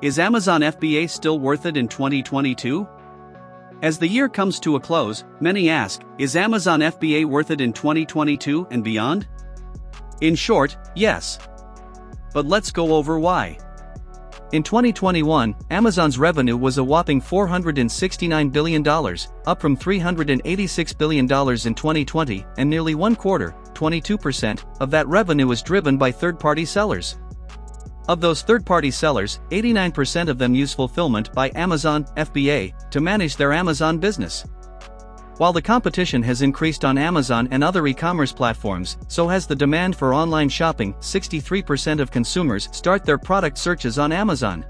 Is Amazon FBA still worth it in 2022? As the year comes to a close, many ask, is Amazon FBA worth it in 2022 and beyond? In short, yes. But let's go over why. In 2021, Amazon's revenue was a whopping $469 billion, up from $386 billion in 2020, and nearly one quarter, 22%, of that revenue was driven by third-party sellers. Of those third-party sellers, 89% of them use fulfillment by Amazon FBA to manage their Amazon business. While the competition has increased on Amazon and other e-commerce platforms, so has the demand for online shopping. 63% of consumers start their product searches on Amazon.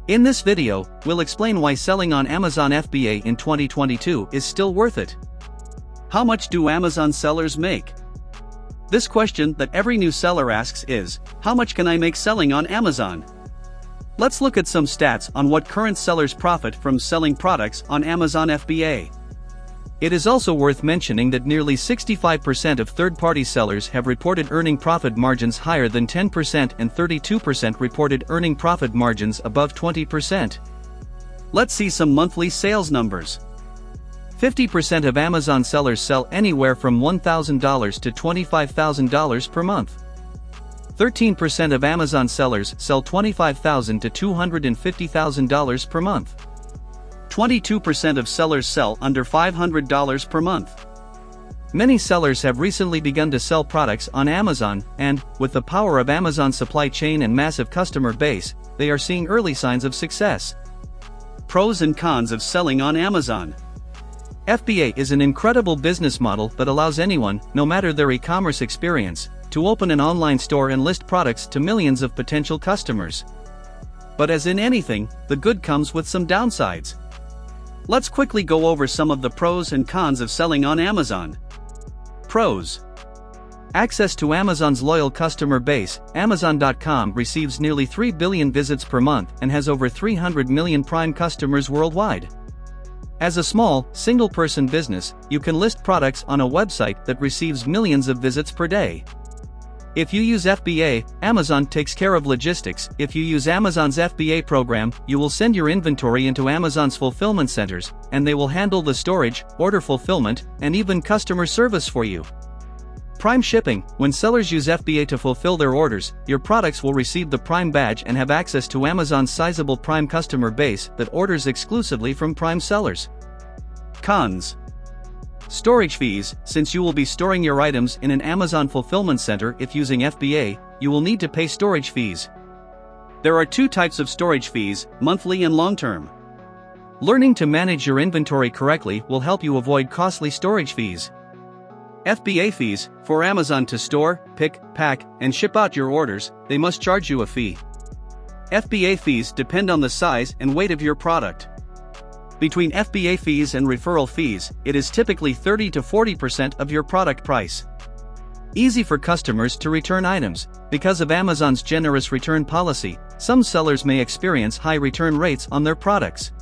In this video, we'll explain why selling on Amazon FBA in 2022 is still worth it. How much do Amazon sellers make? This question that every new seller asks is, how much can I make selling on Amazon? Let's look at some stats on what current sellers profit from selling products on Amazon FBA. It is also worth mentioning that nearly 65% of third-party sellers have reported earning profit margins higher than 10% and 32% reported earning profit margins above 20%. Let's see some monthly sales numbers. 50% of Amazon sellers sell anywhere from $1,000 to $25,000 per month. 13% of Amazon sellers sell $25,000 to $250,000 per month. 22% of sellers sell under $500 per month. Many sellers have recently begun to sell products on Amazon, and, with the power of Amazon's supply chain and massive customer base, they are seeing early signs of success. Pros and cons of selling on Amazon. FBA is an incredible business model that allows anyone, no matter their e-commerce experience, to open an online store and list products to millions of potential customers. But as in anything, the good comes with some downsides. Let's quickly go over some of the pros and cons of selling on Amazon. Pros. Access to Amazon's loyal customer base. Amazon.com receives nearly 3 billion visits per month and has over 300 million Prime customers worldwide. As a small, single-person business, you can list products on a website that receives millions of visits per day. If you use FBA, Amazon takes care of logistics. If you use Amazon's FBA program, you will send your inventory into Amazon's fulfillment centers, and they will handle the storage, order fulfillment, and even customer service for you. Prime shipping. When sellers use FBA to fulfill their orders, your products will receive the Prime badge and have access to Amazon's sizable Prime customer base that orders exclusively from Prime sellers. Cons. Storage fees. Since you will be storing your items in an Amazon fulfillment center if using FBA, you will need to pay storage fees. There are two types of storage fees, monthly and long-term. Learning to manage your inventory correctly will help you avoid costly storage fees. FBA fees. For Amazon to store, pick, pack, and ship out your orders, they must charge you a fee. FBA fees depend on the size and weight of your product. Between FBA fees and referral fees, it is typically 30 to 40% of your product price. Easy for customers to return items. Because of Amazon's generous return policy, some sellers may experience high return rates on their products.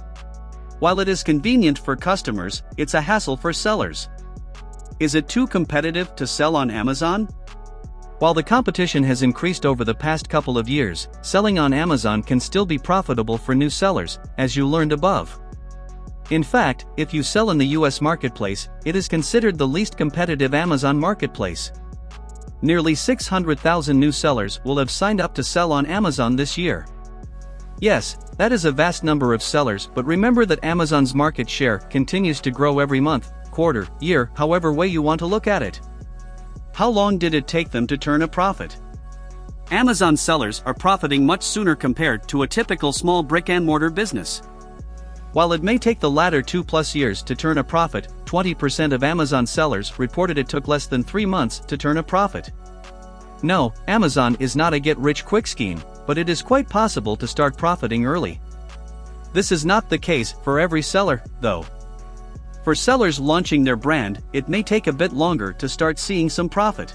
While it is convenient for customers, it's a hassle for sellers. Is it too competitive to sell on Amazon? While the competition has increased over the past couple of years, selling on Amazon can still be profitable for new sellers, as you learned above. In fact, if you sell in the US marketplace, it is considered the least competitive Amazon marketplace. Nearly 600,000 new sellers will have signed up to sell on Amazon this year. Yes, that is a vast number of sellers, but remember that Amazon's market share continues to grow every month, quarter, year, however way you want to look at it. How long did it take them to turn a profit? Amazon sellers are profiting much sooner compared to a typical small brick-and-mortar business. While it may take the latter 2+ years to turn a profit, 20% of Amazon sellers reported it took less than 3 months to turn a profit. No, Amazon is not a get-rich-quick scheme, but it is quite possible to start profiting early. This is not the case for every seller, though. For sellers launching their brand, it may take a bit longer to start seeing some profit.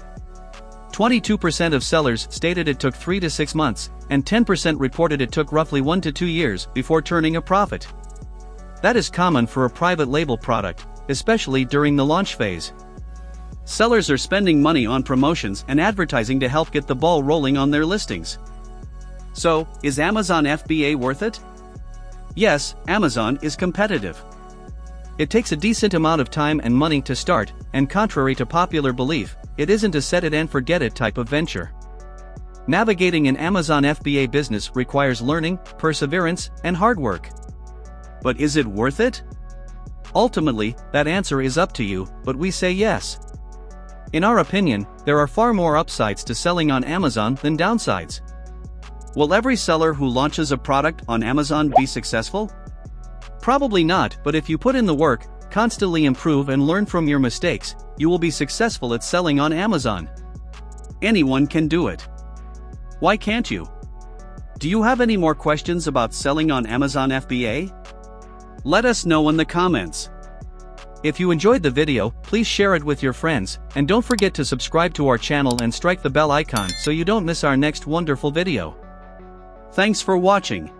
22% of sellers stated it took 3 to 6 months, and 10% reported it took roughly 1 to 2 years before turning a profit. That is common for a private label product, especially during the launch phase. Sellers are spending money on promotions and advertising to help get the ball rolling on their listings. So, is Amazon FBA worth it? Yes, Amazon is competitive. It takes a decent amount of time and money to start, and contrary to popular belief, it isn't a set it and forget it type of venture. Navigating an Amazon FBA business requires learning, perseverance, and hard work. But is it worth it? Ultimately, that answer is up to you, but we say yes. In our opinion, there are far more upsides to selling on Amazon than downsides. Will every seller who launches a product on Amazon be successful? Probably not, but if you put in the work, constantly improve and learn from your mistakes, you will be successful at selling on Amazon. Anyone can do it. Why can't you? Do you have any more questions about selling on Amazon FBA? Let us know in the comments. If you enjoyed the video, please share it with your friends, and don't forget to subscribe to our channel and strike the bell icon so you don't miss our next wonderful video. Thanks for watching.